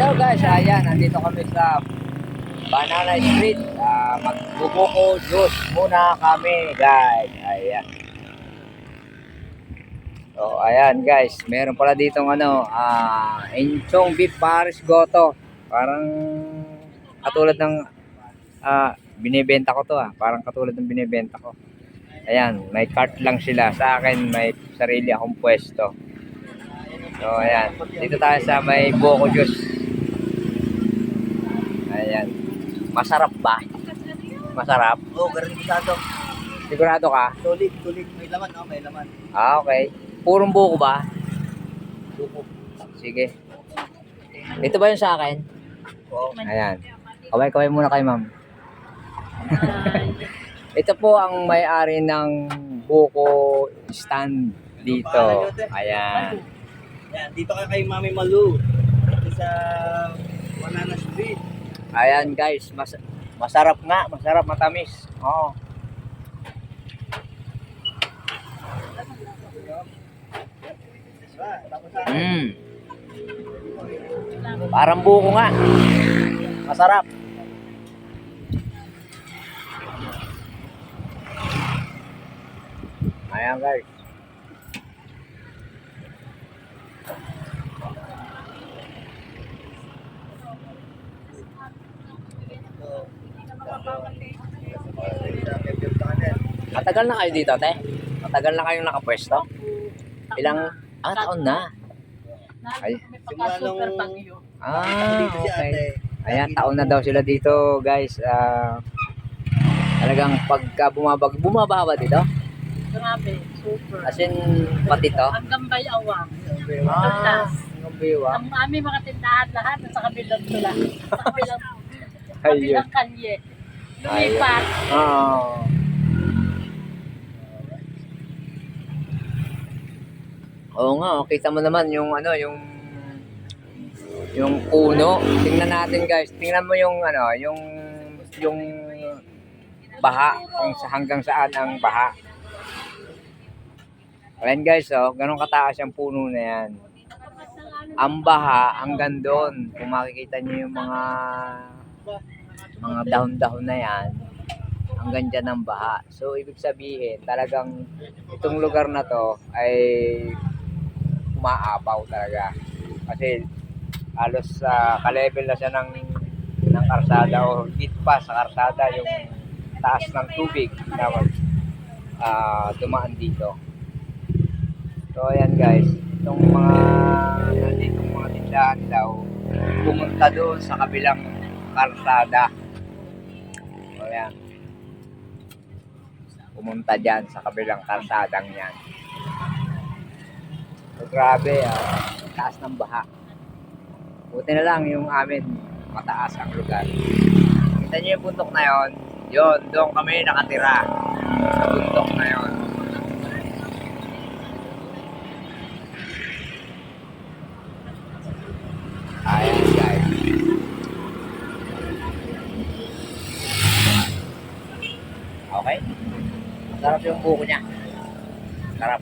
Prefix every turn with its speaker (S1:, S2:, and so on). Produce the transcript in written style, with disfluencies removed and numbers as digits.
S1: Hello guys, ayan, nandito kami sa Banana Street. Magbubuko juice muna kami guys. Ayan. So ayan guys, meron pala ditong Enchong Beef Paris Goto. Parang katulad ng binibenta ko to Parang katulad ng binibenta ko. Ayan, may cart lang sila. Sa akin may sarili akong pwesto. So ayan, dito tayo sa may Buko Juice. Ayan. Masarap ba? Masarap?
S2: Oo, garantisado.
S1: Sigurado ka?
S2: Solid. May laman, no? May laman.
S1: Okay. Purong buko ba?
S2: Buko.
S1: Sige. Ito ba yung sa akin?
S2: Oo.
S1: Ayan. Kaway muna kay ma'am. Ito po ang may-ari ng buko stand dito. Ayan.
S2: Yan, dito ka kay Mami Malu. Dito sa Banana Street.
S1: Ayan guys, masarap nga, masarap, matamis. Oo. Parang buko nga. Masarap. Ayan guys. Matagal na kayo dito, te? Matagal na kayong nakapwesto? Ilang taon na? Ay.
S2: Simula nung dito si
S1: Okay.
S2: ate.
S1: Ayan, taon na daw sila dito, guys. Talagang pagka bumaba dito?
S3: Grabe, super.
S1: As in, pati to?
S3: Hanggang bayawang.
S1: Hanggang biwa.
S3: Ang aming mga tindahan lahat sa kabilang tula. Sa kabilang,
S1: Ayun.
S3: kabilang kalye. Lumipat.
S1: Oo. Oo nga, kita mo naman yung yung puno. Tingnan natin guys. Tingnan mo yung yung baha, kung hanggang saan ang baha. Ayan guys, ganun kataas yung puno na yan. Ang baha hanggang doon. Kung makikita niyo yung mga dahon-dahon na yan, hanggang dyan ang baha. So ibig sabihin, talagang itong lugar na to ay umaapaw talaga. Kasi halos ka-level na siya ng karsada o higit pa sa karsada yung taas ng tubig na dumaan dito. So ayan guys, itong nanditong mga tindahan daw pumunta doon sa kabilang karsada. So ayan, pumunta dyan sa kabilang karsadang yan. So grabe, taas ng baha. Buti na lang yung amin mataas ang lugar. Kita niyo yung bundok na yon? Yun, doon kami nakatira sa bundok na yon. Ayan guys. Okay? Masarap yung buko niya. Sarap.